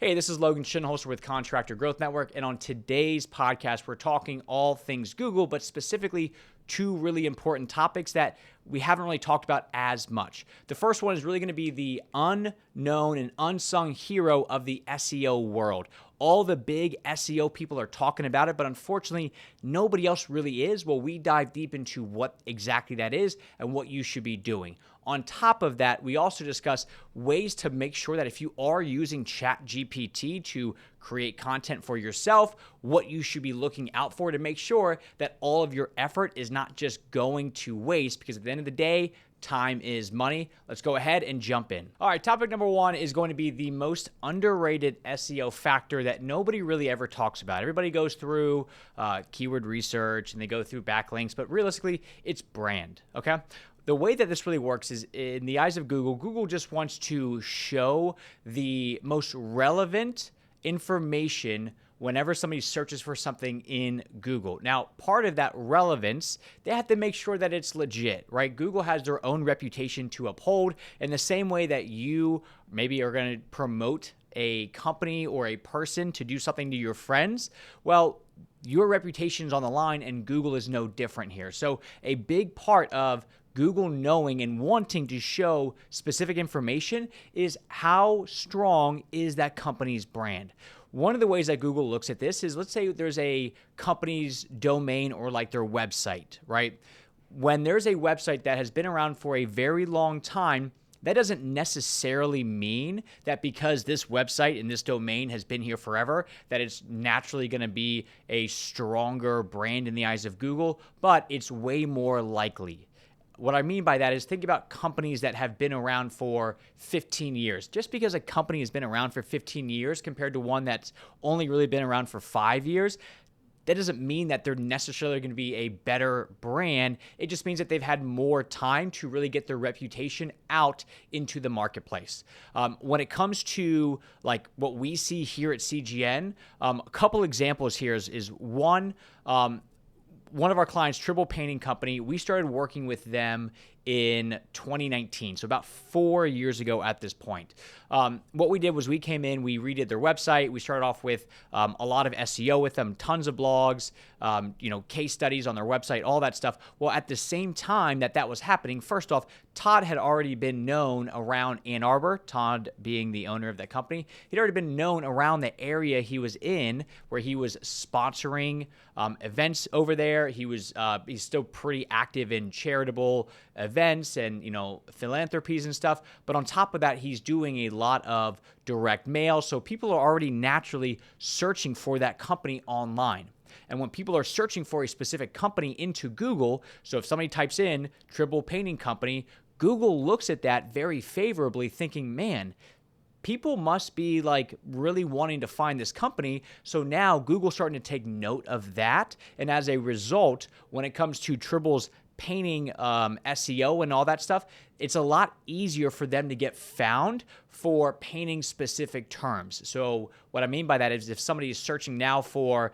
Hey, this is Logan Shinholster with Contractor Growth Network, and on today's podcast, we're talking all things Google, but specifically two really important topics that we haven't really talked about as much. The first one is really going to be the unknown and unsung hero of the SEO world. All the big SEO people are talking about it, but unfortunately, nobody else really is. Well, we dive deep into what exactly that is and what you should be doing. On top of that, we also discuss ways to make sure that if you are using ChatGPT to create content for yourself, what you should be looking out for to make sure that all of your effort is not just going to waste, because at the end of the day, time is money. Let's go ahead and jump in. All right, topic number one is going to be the most underrated SEO factor that nobody really ever talks about. Everybody goes through keyword research and they go through backlinks, but realistically, it's brand, okay? The way that this really works is in the eyes of Google, Google just wants to show the most relevant information whenever somebody searches for something in Google. Now, part of that relevance, they have to make sure that it's legit, right? Google has their own reputation to uphold in the same way that you maybe are going to promote a company or a person to do something to your friends. Well, your reputation is on the line and Google is no different here. So a big part of Google knowing and wanting to show specific information is how strong is that company's brand. One of the ways that Google looks at this is, let's say there's a company's domain or like their website, right? When there's a website that has been around for a very long time, that doesn't necessarily mean that because this website and this domain has been here forever, that it's naturally going to be a stronger brand in the eyes of Google, but it's way more likely. What I mean by that is think about companies that have been around for 15 years. Just because a company has been around for 15 years compared to one that's only really been around for 5 years, that doesn't mean that they're necessarily going to be a better brand. It just means that they've had more time to really get their reputation out into the marketplace. When it comes to like what we see here at CGN, a couple examples here is one of our clients, Tribble Painting Company, we started working with them in 2019, so about 4 years ago at this point. What we did was we came in, we redid their website. We started off with a lot of SEO with them, tons of blogs, case studies on their website, all that stuff. Well, at the same time that was happening, first off, Todd had already been known around Ann Arbor, Todd being the owner of that company. He'd already been known around the area he was in, where he was sponsoring events over there. He's still pretty active in charitable events and, philanthropies and stuff. But on top of that, he's doing a lot of direct mail. So people are already naturally searching for that company online. And when people are searching for a specific company into Google, so if somebody types in Tribble Painting Company, Google looks at that very favorably thinking, man, people must be like really wanting to find this company. So now Google's starting to take note of that. And as a result, when it comes to Tribble's painting SEO and all that stuff, it's a lot easier for them to get found for painting specific terms. So what I mean by that is if somebody is searching now for,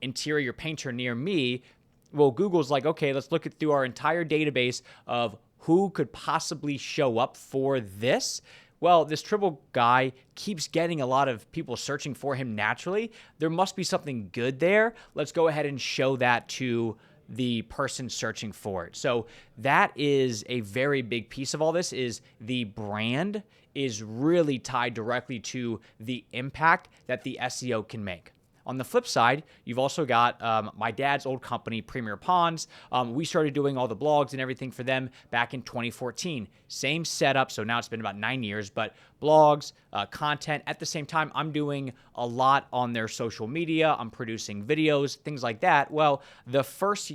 interior painter near me, well, Google's like, okay, let's look through our entire database of who could possibly show up for this. Well, this Tribble guy keeps getting a lot of people searching for him naturally. There must be something good there. Let's go ahead and show that to the person searching for it. So that is a very big piece of all this, is the brand is really tied directly to the impact that the SEO can make. On the flip side, you've also got my dad's old company, Premier Ponds. We started doing all the blogs and everything for them back in 2014. Same setup, so now it's been about 9 years, but blogs, content. At the same time, I'm doing a lot on their social media. I'm producing videos, things like that. Well, the first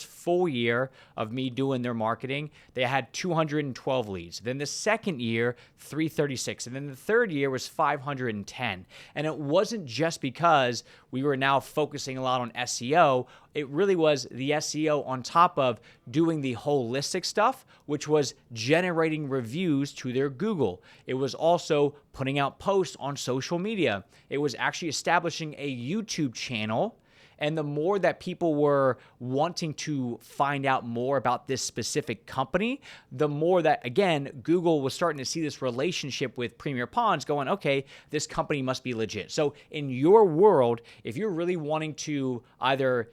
full year of me doing their marketing, they had 212 leads. Then the second year, 336. And then the third year was 510. And it wasn't just because we were now focusing a lot on SEO. It really was the SEO on top of doing the holistic stuff, which was generating reviews to their Google. It was also putting out posts on social media. It was actually establishing a YouTube channel And the more that people were wanting to find out more about this specific company, the more that, again, Google was starting to see this relationship with Premier Ponds going, okay, this company must be legit. So in your world, if you're really wanting to either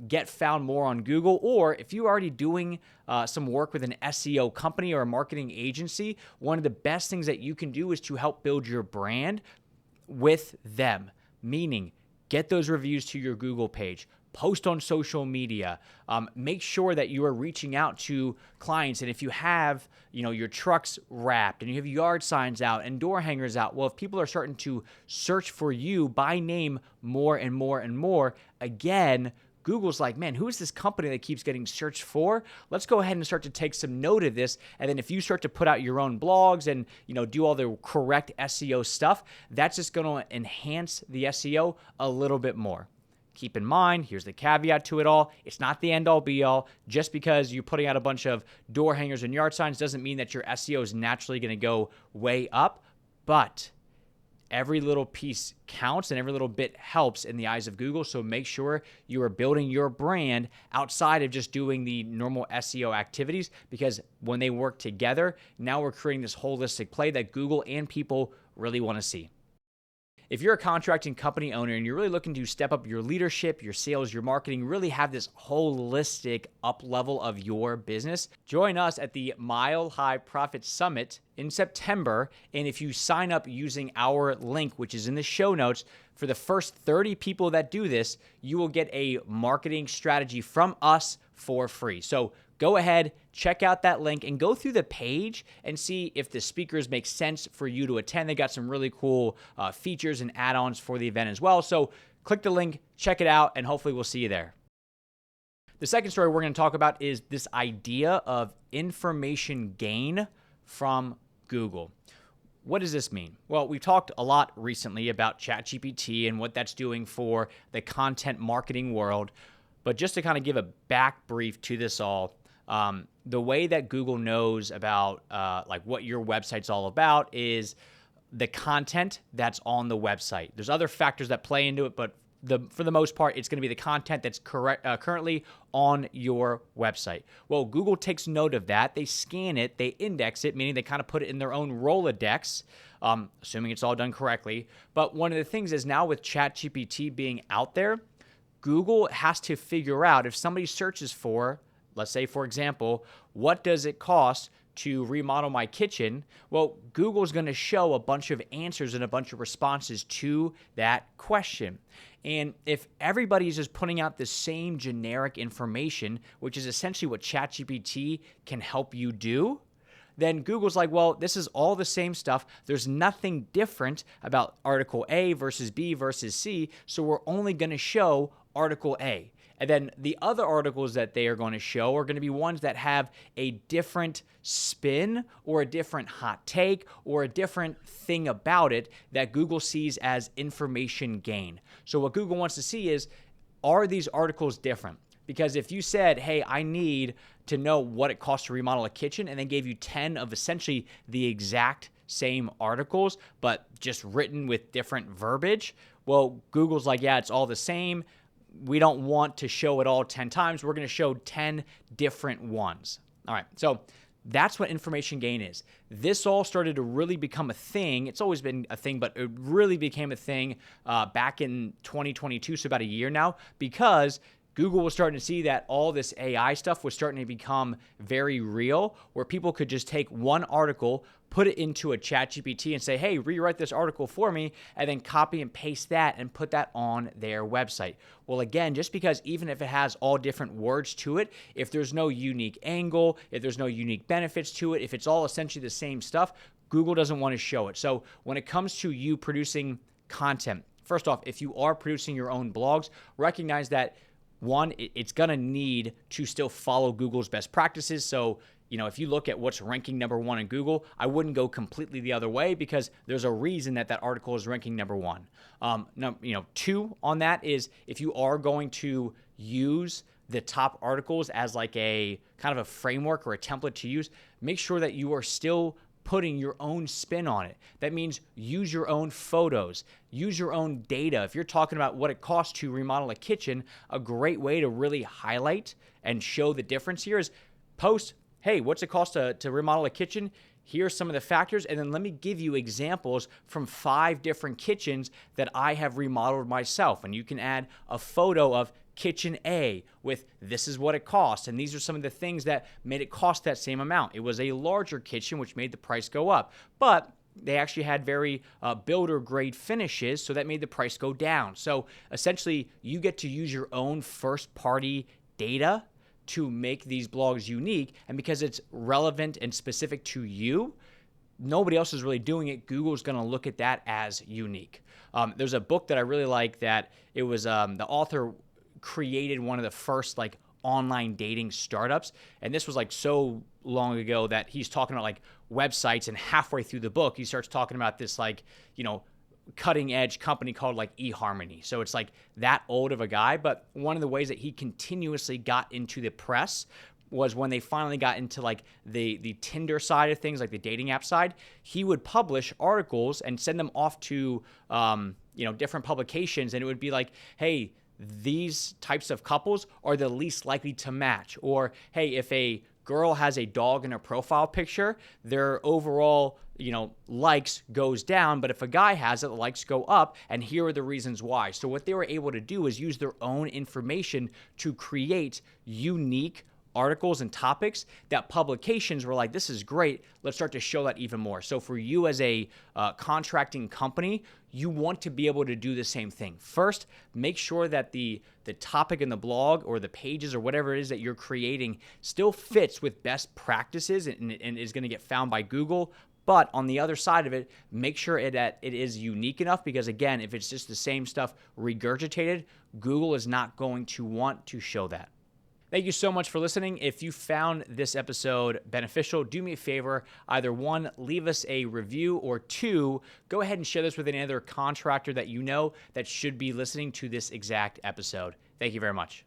get found more on Google, or if you're already doing some work with an SEO company or a marketing agency, one of the best things that you can do is to help build your brand with them, meaning get those reviews to your Google page, post on social media, make sure that you are reaching out to clients. And if you have, your trucks wrapped and you have yard signs out and door hangers out, well, if people are starting to search for you by name more and more and more, again, Google's like, man, who is this company that keeps getting searched for? Let's go ahead and start to take some note of this. And then if you start to put out your own blogs and, do all the correct SEO stuff, that's just going to enhance the SEO a little bit more. Keep in mind, here's the caveat to it all. It's not the end all be all. Just because you're putting out a bunch of door hangers and yard signs doesn't mean that your SEO is naturally going to go way up. But every little piece counts and every little bit helps in the eyes of Google. So make sure you are building your brand outside of just doing the normal SEO activities, because when they work together, now we're creating this holistic play that Google and people really want to see. If you're a contracting company owner and you're really looking to step up your leadership, your sales, your marketing, really have this holistic up level of your business, join us at the Mile High Profit Summit in September. And if you sign up using our link, which is in the show notes, for the first 30 people that do this, you will get a marketing strategy from us for free. So go ahead, check out that link and go through the page and see if the speakers make sense for you to attend. They got some really cool features and add-ons for the event as well. So click the link, check it out, and hopefully we'll see you there. The second story we're going to talk about is this idea of information gain from Google. What does this mean? Well, we've talked a lot recently about ChatGPT and what that's doing for the content marketing world. But just to kind of give a back brief to this all, the way that Google knows about like what your website's all about is the content that's on the website. There's other factors that play into it, but for the most part, it's going to be the content that's currently on your website. Well, Google takes note of that. They scan it, they index it, meaning they kind of put it in their own Rolodex, assuming it's all done correctly. But one of the things is now with ChatGPT being out there, Google has to figure out if somebody searches for, let's say, for example, what does it cost to remodel my kitchen? Well, Google's going to show a bunch of answers and a bunch of responses to that question. And if everybody's just putting out the same generic information, which is essentially what ChatGPT can help you do, then Google's like, well, this is all the same stuff. There's nothing different about article A versus B versus C, so we're only going to show article A. And then the other articles that they are going to show are going to be ones that have a different spin or a different hot take or a different thing about it that Google sees as information gain. So what Google wants to see is, are these articles different? Because if you said, hey, I need to know what it costs to remodel a kitchen, and they gave you 10 of essentially the exact same articles, but just written with different verbiage, well, Google's like, yeah, it's all the same. We don't want to show it all 10 times. We're going to show 10 different ones. All right, so that's what information gain is. This all started to really become a thing. It's always been a thing, but it really became a thing back in 2022, so about a year now, because Google was starting to see that all this AI stuff was starting to become very real, where people could just take one article, put it into a ChatGPT and say, hey, rewrite this article for me, and then copy and paste that and put that on their website. Well, again, just because even if it has all different words to it, if there's no unique angle, if there's no unique benefits to it, if it's all essentially the same stuff, Google doesn't want to show it. So when it comes to you producing content, first off, if you are producing your own blogs, recognize that one, it's going to need to still follow Google's best practices. So, if you look at what's ranking number one in Google, I wouldn't go completely the other way, because there's a reason that article is ranking number one. Two on that is, if you are going to use the top articles as like a kind of a framework or a template to use, make sure that you are still putting your own spin on it. That means use your own photos, use your own data. If you're talking about what it costs to remodel a kitchen, a great way to really highlight and show the difference here is post, hey, what's it cost to remodel a kitchen? Here's some of the factors, and then let me give you examples from 5 different kitchens that I have remodeled myself. And you can add a photo of kitchen A with this is what it costs, and these are some of the things that made it cost that same amount. It was a larger kitchen, which made the price go up, but they actually had very builder grade finishes, so that made the price go down. So essentially, you get to use your own first party data to make these blogs unique, and because it's relevant and specific to you, nobody else is really doing it. Google's going to look at that as unique. There's a book that I really like that it was the author created one of the first like online dating startups, and this was like so long ago that he's talking about like websites, and halfway through the book he starts talking about this like, you know, cutting edge company called like eHarmony. So it's like that old of a guy, but one of the ways that he continuously got into the press was when they finally got into like the Tinder side of things, like the dating app side, he would publish articles and send them off to different publications, and it would be like, hey, these types of couples are the least likely to match, or hey, if a girl has a dog in her profile picture, their overall likes goes down, but if a guy has it, the likes go up, and here are the reasons why. So what they were able to do is use their own information to create unique articles and topics that publications were like, this is great, let's start to show that even more. So for you as a contracting company, you want to be able to do the same thing. First, make sure that the topic in the blog or the pages or whatever it is that you're creating still fits with best practices and is going to get found by Google. But on the other side of it, make sure that it is unique enough, because again, if it's just the same stuff regurgitated, Google is not going to want to show that. Thank you so much for listening. If you found this episode beneficial, do me a favor. Either 1, leave us a review, or 2, go ahead and share this with any other contractor that you know that should be listening to this exact episode. Thank you very much.